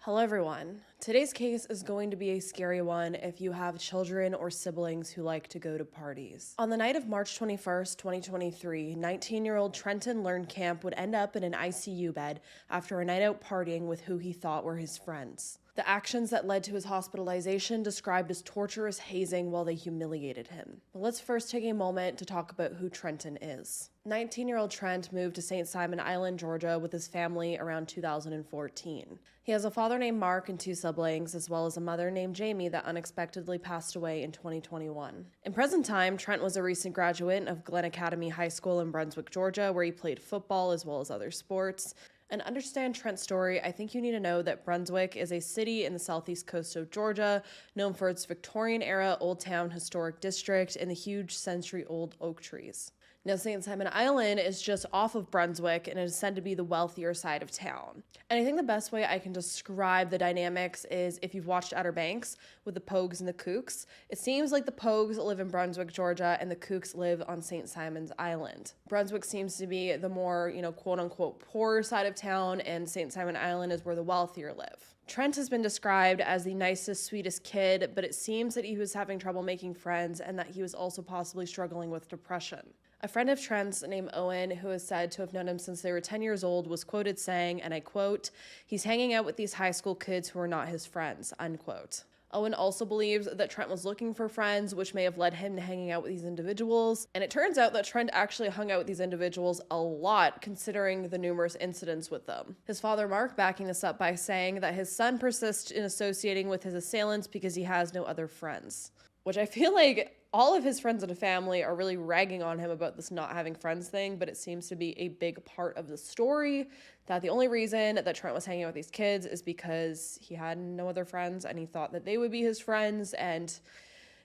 Hello everyone. Today's case is going to be a scary one if you have children or siblings who like to go to parties. On the night of March 21st, 2023, 19-year-old Trent Lehrkamp would end up in an ICU bed after a night out partying with who he thought were his friends. The actions that led to his hospitalization described as torturous hazing while they humiliated him. But let's first take a moment to talk about who Trenton is. 19-year-old Trent moved to St. Simon Island, Georgia with his family around 2014. He has a father named Mark and two siblings, as well as a mother named Jamie that unexpectedly passed away in 2021. In present time, Trent was a recent graduate of Glen Academy High School in Brunswick, Georgia, where he played football as well as other sports. And understand Trent's story, I think you need to know that Brunswick is a city in the southeast coast of Georgia, known for its Victorian-era Old Town Historic District and the huge century-old oak trees. Now, St. Simon Island is just off of Brunswick, and it is said to be the wealthier side of town. And I think the best way I can describe the dynamics is if you've watched Outer Banks with the Pogues and the Kooks. It seems like the Pogues live in Brunswick, Georgia, and the Kooks live on St. Simon's Island. Brunswick seems to be the more, quote-unquote poorer side of town, and St. Simon Island is where the wealthier live. Trent has been described as the nicest, sweetest kid, but it seems that he was having trouble making friends and that he was also possibly struggling with depression. A friend of Trent's named Owen, who is said to have known him since they were 10 years old, was quoted saying, and I quote, "He's hanging out with these high school kids who are not his friends," unquote. Owen also believes that Trent was looking for friends, which may have led him to hanging out with these individuals. And it turns out that Trent actually hung out with these individuals a lot, considering the numerous incidents with them. His father, Mark, backing this up by saying that his son persists in associating with his assailants because he has no other friends. Which I feel like all of his friends and family are really ragging on him about this not having friends thing, but it seems to be a big part of the story that the only reason that Trent was hanging out with these kids is because he had no other friends and he thought that they would be his friends, and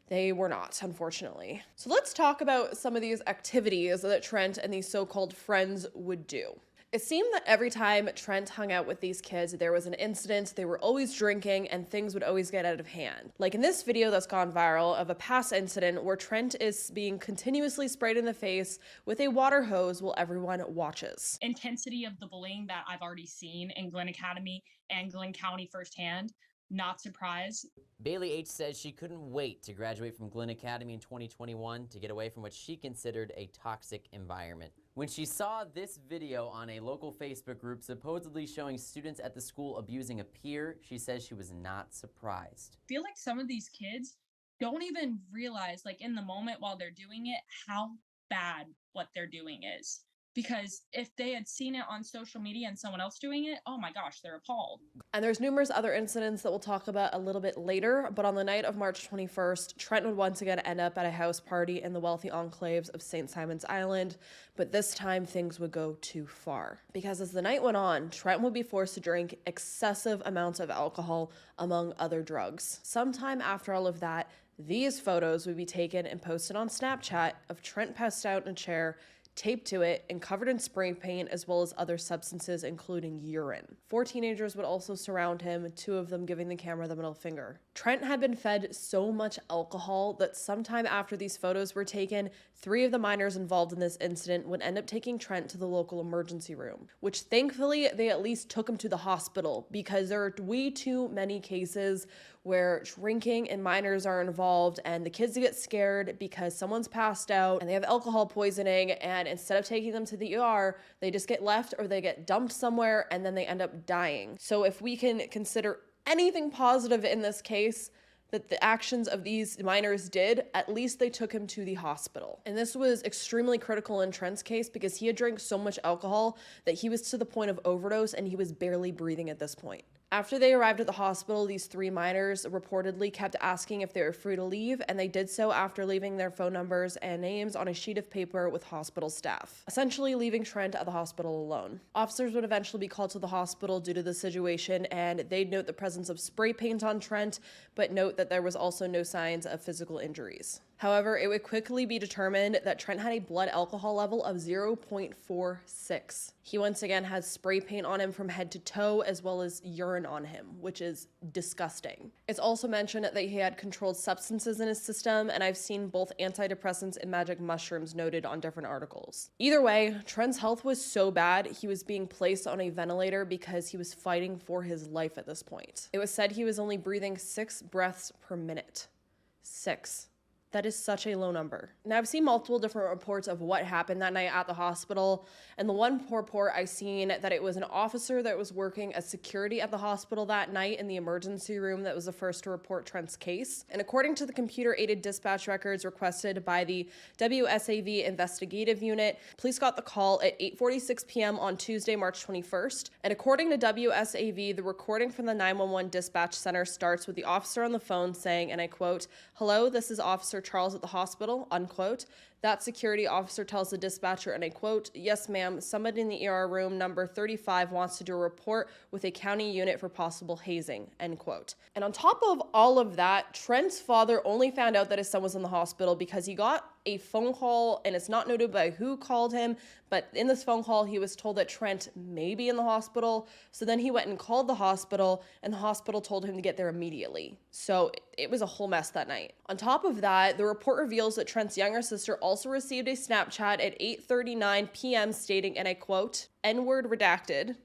they were not, unfortunately. So let's talk about some of these activities that Trent and these so-called friends would do. It seemed that every time Trent hung out with these kids, there was an incident, they were always drinking, and things would always get out of hand. Like in this video that's gone viral of a past incident where Trent is being continuously sprayed in the face with a water hose while everyone watches. Intensity of the bullying that I've already seen in Glen Academy and Glen County firsthand. Not surprised. Bailey H. says she couldn't wait to graduate from Glen Academy in 2021 to get away from what she considered a toxic environment. When she saw this video on a local Facebook group supposedly showing students at the school abusing a peer, she says she was not surprised. I feel like some of these kids don't even realize, like in the moment while they're doing it, how bad what they're doing is. Because if they had seen it on social media and someone else doing it, oh my gosh, they're appalled. And there's numerous other incidents that we'll talk about a little bit later, but on the night of March 21st, Trent would once again end up at a house party in the wealthy enclaves of St. Simon's Island, but this time things would go too far. Because as the night went on, Trent would be forced to drink excessive amounts of alcohol, among other drugs. Sometime after all of that, these photos would be taken and posted on Snapchat of Trent passed out in a chair, taped to it, and covered in spray paint as well as other substances, including urine. 4 teenagers would also surround him, 2 of them giving the camera the middle finger. Trent had been fed so much alcohol that sometime after these photos were taken, 3 of the minors involved in this incident would end up taking Trent to the local emergency room, which thankfully they at least took him to the hospital, because there are way too many cases where drinking and minors are involved and the kids get scared because someone's passed out and they have alcohol poisoning, and instead of taking them to the ER, they just get left or they get dumped somewhere and then they end up dying. So if we can consider anything positive in this case that the actions of these minors did, at least they took him to the hospital. And this was extremely critical in Trent's case because he had drank so much alcohol that he was to the point of overdose and he was barely breathing at this point. After they arrived at the hospital, these 3 minors reportedly kept asking if they were free to leave, and they did so after leaving their phone numbers and names on a sheet of paper with hospital staff, essentially leaving Trent at the hospital alone. Officers would eventually be called to the hospital due to the situation, and they'd note the presence of spray paint on Trent, but note that there was also no signs of physical injuries. However, it would quickly be determined that Trent had a blood alcohol level of 0.46. He once again had spray paint on him from head to toe, as well as urine on him, which is disgusting. It's also mentioned that he had controlled substances in his system, and I've seen both antidepressants and magic mushrooms noted on different articles. Either way, Trent's health was so bad, he was being placed on a ventilator because he was fighting for his life at this point. It was said he was only breathing 6 breaths per minute. 6. That is such a low number. Now, I've seen multiple different reports of what happened that night at the hospital, and the one report I seen that it was an officer that was working as security at the hospital that night in the emergency room that was the first to report Trent's case. And according to the computer-aided dispatch records requested by the WSAV investigative unit, police got the call at 8:46 p.m. on Tuesday, March 21st. And according to WSAV, the recording from the 911 dispatch center starts with the officer on the phone saying, and I quote, "Hello, this is Officer Charles at the hospital," unquote. That security officer tells the dispatcher, and I quote, "Yes, ma'am, somebody in the ER room number 35 wants to do a report with a county unit for possible hazing," end quote. And on top of all of that, Trent's father only found out that his son was in the hospital because he got a phone call, and it's not noted by who called him, but in this phone call, he was told that Trent may be in the hospital. So then he went and called the hospital, and the hospital told him to get there immediately. So it was a whole mess that night. On top of that, the report reveals that Trent's younger sister also received a Snapchat at 8:39 p.m. stating, and I quote, "N-word redacted.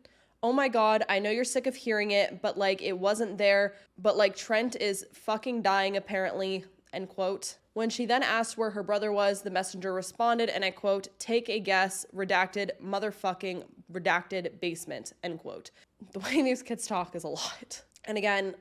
Oh my God, I know you're sick of hearing it, but like it wasn't there, but like Trent is fucking dying apparently," end quote. When she then asked where her brother was, the messenger responded, and I quote, "Take a guess, redacted, motherfucking redacted basement," end quote. The way these kids talk is a lot. And again,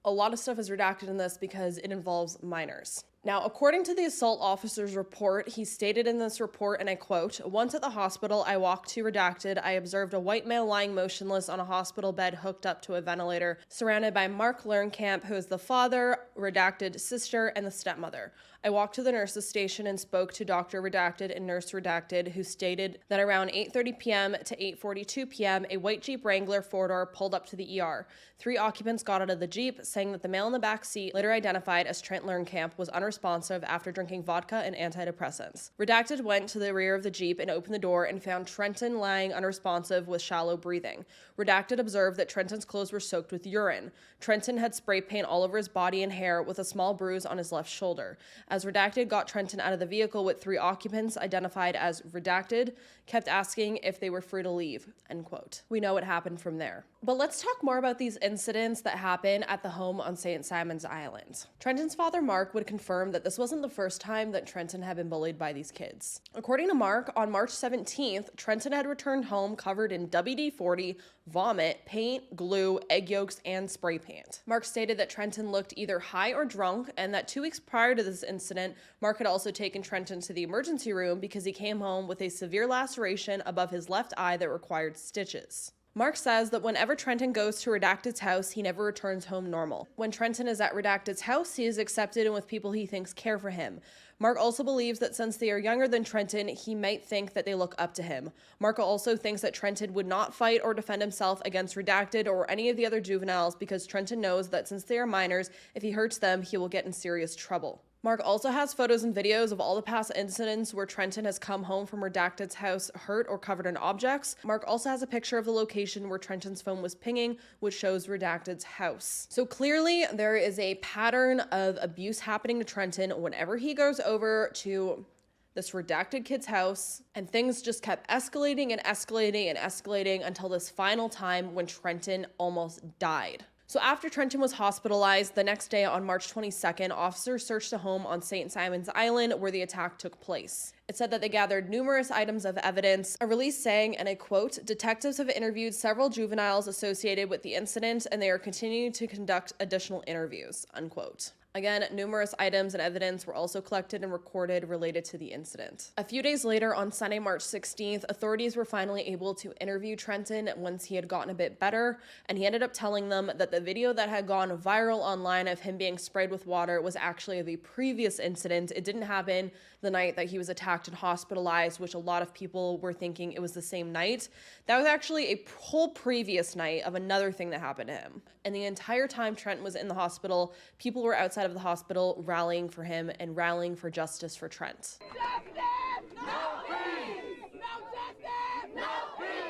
a lot of stuff is redacted in this because it involves minors. Now, according to the assault officer's report, he stated in this report, and I quote, "Once at the hospital, I walked to redacted. I observed a white male lying motionless on a hospital bed hooked up to a ventilator, surrounded by Mark Lehrkamp, who is the father, redacted sister, and the stepmother. I walked to the nurse's station and spoke to Dr. Redacted and Nurse Redacted, who stated that around 8:30 p.m. to 8:42 p.m., a white Jeep Wrangler four-door pulled up to the ER. 3 occupants got out of the Jeep, saying that the male in the back seat, later identified as Trent Lehrkamp, was unresponsive after drinking vodka and antidepressants. Redacted went to the rear of the Jeep and opened the door and found Trenton lying unresponsive with shallow breathing. Redacted observed that Trenton's clothes were soaked with urine. Trenton had spray paint all over his body and hair with a small bruise on his left shoulder. As Redacted got Trenton out of the vehicle with 3 occupants identified as Redacted, kept asking if they were free to leave," end quote. We know what happened from there. But let's talk more about these incidents that happened at the home on St. Simon's Island. Trenton's father, Mark, would confirm that this wasn't the first time that Trenton had been bullied by these kids. According to Mark, on March 17th, Trenton had returned home covered in WD-40, vomit, paint, glue, egg yolks, and spray paint. Mark stated that Trenton looked either high or drunk, and that 2 weeks prior to this incident, Mark had also taken Trenton to the emergency room because he came home with a severe laceration above his left eye that required stitches. Mark says that whenever Trenton goes to Redacted's house, he never returns home normal. When Trenton is at Redacted's house, he is accepted and with people he thinks care for him. Mark also believes that since they are younger than Trenton, he might think that they look up to him. Mark also thinks that Trenton would not fight or defend himself against Redacted or any of the other juveniles because Trenton knows that since they are minors, if he hurts them, he will get in serious trouble. Mark also has photos and videos of all the past incidents where Trenton has come home from Redacted's house hurt or covered in objects. Mark also has a picture of the location where Trenton's phone was pinging, which shows Redacted's house. So clearly there is a pattern of abuse happening to Trenton whenever he goes over to this Redacted kid's house, and things just kept escalating and escalating and escalating until this final time when Trenton almost died. So after Trenton was hospitalized, the next day on March 22nd, officers searched a home on St. Simon's Island where the attack took place. It said that they gathered numerous items of evidence. A release saying, and I quote, "Detectives have interviewed several juveniles associated with the incident, and they are continuing to conduct additional interviews," unquote. Again, numerous items and evidence were also collected and recorded related to the incident. A few days later, on Sunday, March 16th, authorities were finally able to interview Trenton once he had gotten a bit better, and he ended up telling them that the video that had gone viral online of him being sprayed with water was actually of a previous incident. It didn't happen the night that he was attacked and hospitalized, which a lot of people were thinking it was the same night. That was actually a whole previous night of another thing that happened to him. And the entire time Trent was in the hospital, people were outside outside of the hospital rallying for him and rallying for justice for Trent.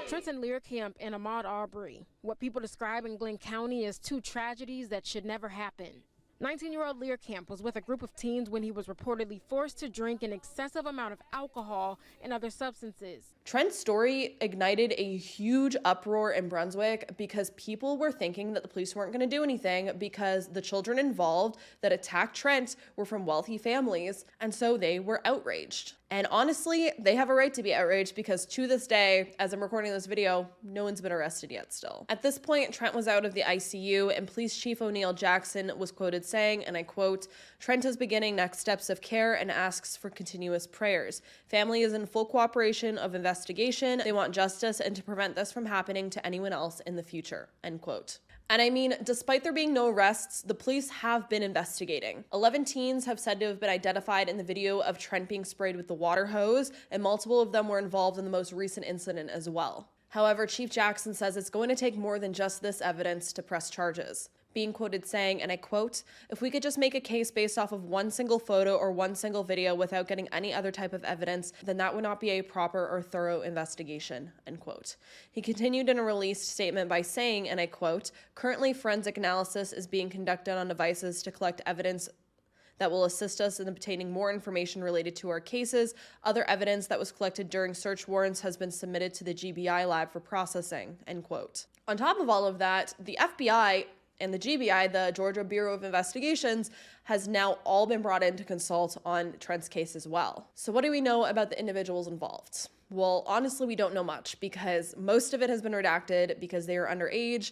Trent Lehrkamp and Ahmaud Arbery, what people describe in Glenn County as two tragedies that should never happen. 19-year-old Lehrkamp was with a group of teens when he was reportedly forced to drink an excessive amount of alcohol and other substances. Trent's story ignited a huge uproar in Brunswick because people were thinking that the police weren't going to do anything because the children involved that attacked Trent were from wealthy families, and so they were outraged. And honestly, they have a right to be outraged because to this day, as I'm recording this video, no one's been arrested yet still. At this point, Trent was out of the ICU and Police Chief O'Neill Jackson was quoted saying, and I quote, "Trent is beginning next steps of care and asks for continuous prayers. Family is in full cooperation of investigation. They want justice and to prevent this from happening to anyone else in the future," end quote. And I mean, despite there being no arrests, the police have been investigating. 11 teens have said to have been identified in the video of Trent being sprayed with the water hose, and multiple of them were involved in the most recent incident as well. However, Chief Jackson says it's going to take more than just this evidence to press charges. Being quoted saying, and I quote, "If we could just make a case based off of one single photo or one single video without getting any other type of evidence, then that would not be a proper or thorough investigation," end quote. He continued in a released statement by saying, and I quote, "Currently forensic analysis is being conducted on devices to collect evidence that will assist us in obtaining more information related to our cases. Other evidence that was collected during search warrants has been submitted to the GBI lab for processing," end quote. On top of all of that, the FBI and the GBI, the Georgia Bureau of Investigations, has now all been brought in to consult on Trent's case as well. So what do we know about the individuals involved? Well, honestly, we don't know much because most of it has been redacted because they are underage.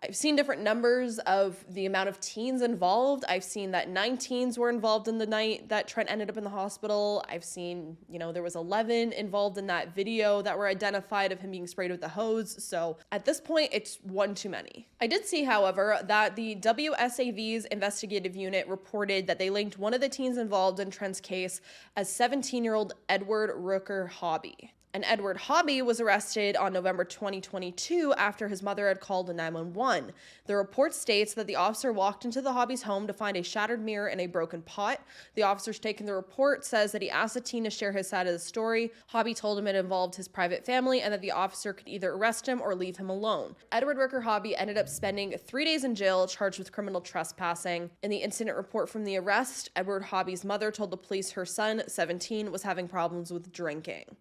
I've seen different numbers of the amount of teens involved. I've seen that 9 teens were involved in the night that Trent ended up in the hospital. I've seen, there was 11 involved in that video that were identified of him being sprayed with the hose. So at this point, it's one too many. I did see, however, that the WSAV's investigative unit reported that they linked one of the teens involved in Trent's case as 17-year-old Edward Rooker Hobby. And Edward Hobby was arrested on November 2022 after his mother had called 911. The report states that the officer walked into the Hobby's home to find a shattered mirror and a broken pot. The officer's taking the report says that he asked the teen to share his side of the story. Hobby told him it involved his private family and that the officer could either arrest him or leave him alone. Edward Rooker Hobby ended up spending 3 days in jail charged with criminal trespassing. In the incident report from the arrest, Edward Hobby's mother told the police her son, 17, was having problems with drinking.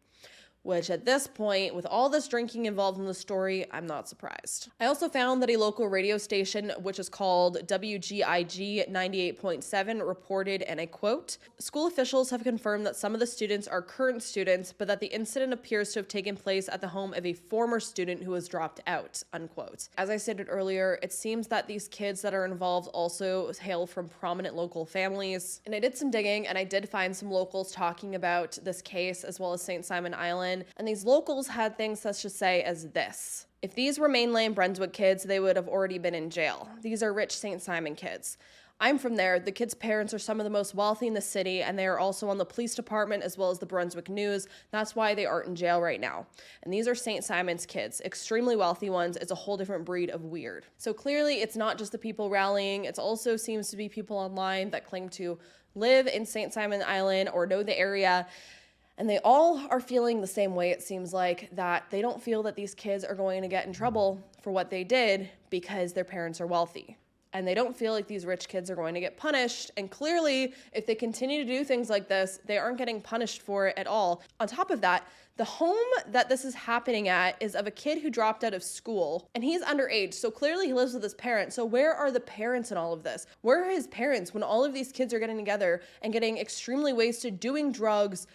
Which at this point, with all this drinking involved in the story, I'm not surprised. I also found that a local radio station, which is called WGIG 98.7, reported, and I quote, "School officials have confirmed that some of the students are current students, but that the incident appears to have taken place at the home of a former student who has dropped out," unquote. As I stated earlier, it seems that these kids that are involved also hail from prominent local families. And I did some digging, and I did find some locals talking about this case, as well as St. Simon Island. And these locals had things such to say as this: "If these were mainland Brunswick kids, they would have already been in jail. These are rich St. Simon kids. I'm from there. The kids' parents are some of the most wealthy in the city, and they are also on the police department as well as the Brunswick News. That's why they aren't in jail right now. And these are St. Simon's kids, extremely wealthy ones. It's a whole different breed of weird." So clearly, it's not just the people rallying. It also seems to be people online that claim to live in St. Simon Island or know the area. And they all are feeling the same way, it seems like, that they don't feel that these kids are going to get in trouble for what they did because their parents are wealthy. And they don't feel like these rich kids are going to get punished. And clearly, if they continue to do things like this, they aren't getting punished for it at all. On top of that, the home that this is happening at is of a kid who dropped out of school, and he's underage. So clearly he lives with his parents. So where are the parents in all of this? Where are his parents when all of these kids are getting together and getting extremely wasted, doing drugs,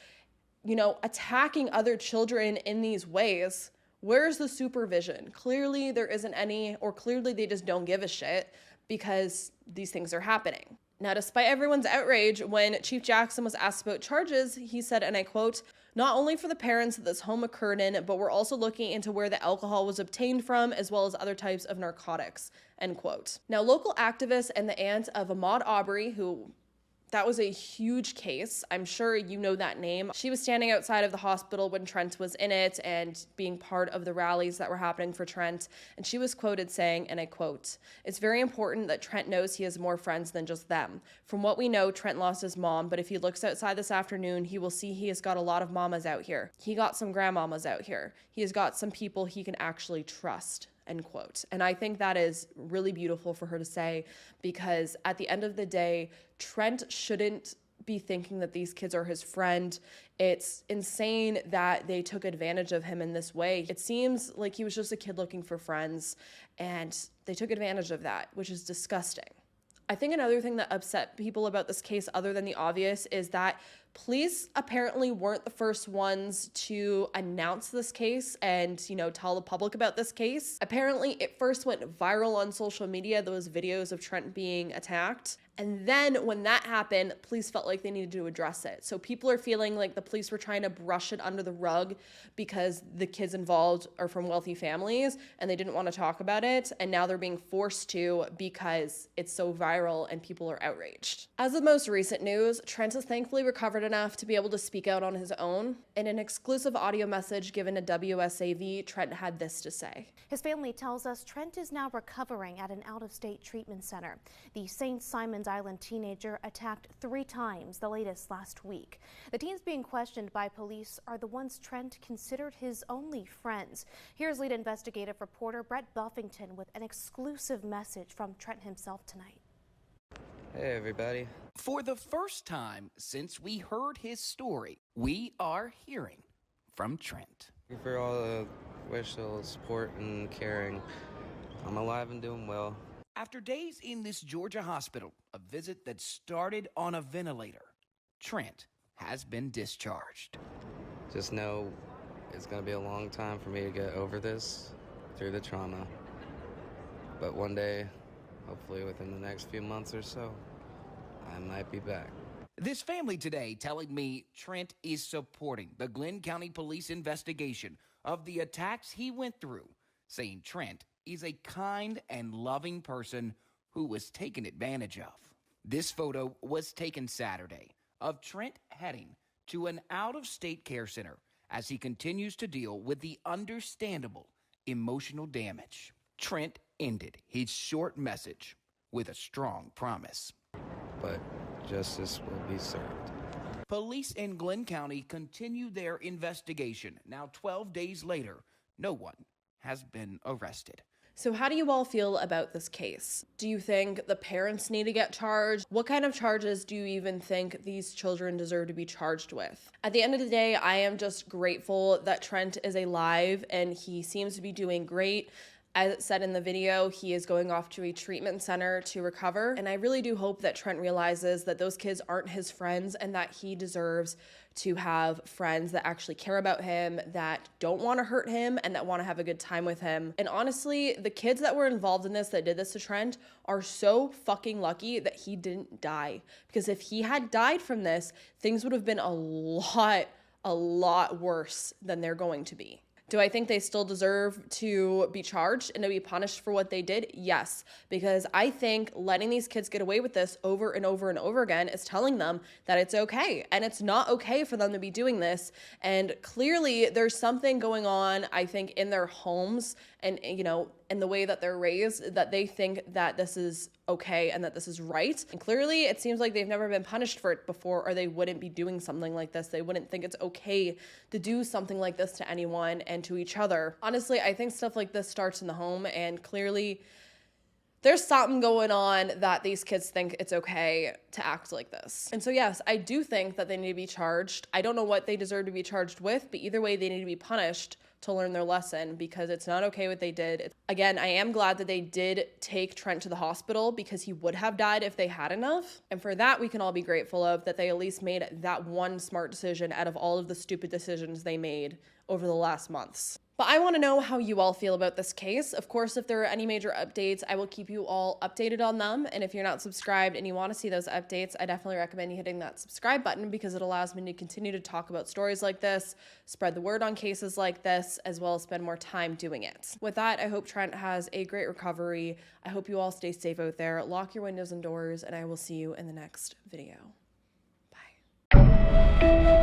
attacking other children in these ways? Where's the supervision? Clearly there isn't any, or clearly they just don't give a shit because these things are happening. Now, despite everyone's outrage, when Chief Jackson was asked about charges, he said, and I quote, "Not only for the parents that this home occurred in, but we're also looking into where the alcohol was obtained from, as well as other types of narcotics," end quote. Now, local activists and the aunt of Ahmaud Arbery, who That was a huge case. I'm sure you know that name. She was standing outside of the hospital when Trent was in it and being part of the rallies that were happening for Trent. And she was quoted saying, and I quote, "It's very important that Trent knows he has more friends than just them. From what we know, Trent lost his mom, but if he looks outside this afternoon, he will see he has got a lot of mamas out here. He got some grandmamas out here. He has got some people he can actually trust." End quote. And I think that is really beautiful for her to say, because at the end of the day, Trent shouldn't be thinking that these kids are his friend. It's insane that they took advantage of him in this way. It seems like he was just a kid looking for friends, and they took advantage of that, which is disgusting. I think another thing that upset people about this case, other than the obvious, is that police apparently weren't the first ones to announce this case and, tell the public about this case. Apparently, it first went viral on social media, those videos of Trent being attacked. And then when that happened, police felt like they needed to address it. So people are feeling like the police were trying to brush it under the rug because the kids involved are from wealthy families and they didn't want to talk about it. And now they're being forced to because it's so viral and people are outraged. As of most recent news, Trent has thankfully recovered enough to be able to speak out on his own. In an exclusive audio message given to WSAV, Trent had this to say. His family tells us Trent is now recovering at an out-of-state treatment center. The St. Simons Island teenager attacked 3 times, the latest last week. The teens being questioned by police are the ones Trent considered his only friends. Here's lead investigative reporter Brett Buffington with an exclusive message from Trent himself tonight. Hey everybody. For the first time since we heard his story, we are hearing from Trent. Thank you for all the wishful support and caring. I'm alive and doing well. After days in this Georgia hospital, a visit that started on a ventilator, Trent has been discharged. Just know it's going to be a long time for me to get over this through the trauma. But one day, hopefully within the next few months or so, I might be back. This family today telling me Trent is supporting the Glenn County Police investigation of the attacks he went through, saying Trent is a kind and loving person who was taken advantage of. This photo was taken Saturday of Trent heading to an out-of-state care center as he continues to deal with the understandable emotional damage. Trent ended his short message with a strong promise. But justice will be served. Police in Glenn County continue their investigation. Now 12 days later, no one has been arrested. So how do you all feel about this case? Do you think the parents need to get charged? What kind of charges do you even think these children deserve to be charged with? At the end of the day, I am just grateful that Trent is alive and he seems to be doing great. As it said in the video, he is going off to a treatment center to recover. And I really do hope that Trent realizes that those kids aren't his friends and that he deserves to have friends that actually care about him, that don't want to hurt him, and that want to have a good time with him. And honestly, the kids that were involved in this, that did this to Trent, are so fucking lucky that he didn't die. Because if he had died from this, things would have been a lot worse than they're going to be. Do I think they still deserve to be charged and to be punished for what they did? Yes, because I think letting these kids get away with this over and over and over again is telling them that it's okay. And it's not okay for them to be doing this. And clearly there's something going on, I think, in their homes and, in the way that they're raised, that they think that this is okay and that this is right. And clearly it seems like they've never been punished for it before, or they wouldn't be doing something like this. They wouldn't think it's okay to do something like this to anyone and to each other. Honestly, I think stuff like this starts in the home, and clearly there's something going on that these kids think it's okay to act like this. And so yes, I do think that they need to be charged. I don't know what they deserve to be charged with, but either way they need to be punished to learn their lesson, because it's not okay what they did. Again, I am glad that they did take Trent to the hospital, because he would have died if they had enough. And for that, we can all be grateful of that they at least made that one smart decision out of all of the stupid decisions they made over the last months. But I want to know how you all feel about this case. Of course, if there are any major updates, I will keep you all updated on them. And if you're not subscribed and you want to see those updates, I definitely recommend you hitting that subscribe button, because it allows me to continue to talk about stories like this, spread the word on cases like this, as well as spend more time doing it. With that, I hope Trent has a great recovery. I hope you all stay safe out there. Lock your windows and doors, and I will see you in the next video. you.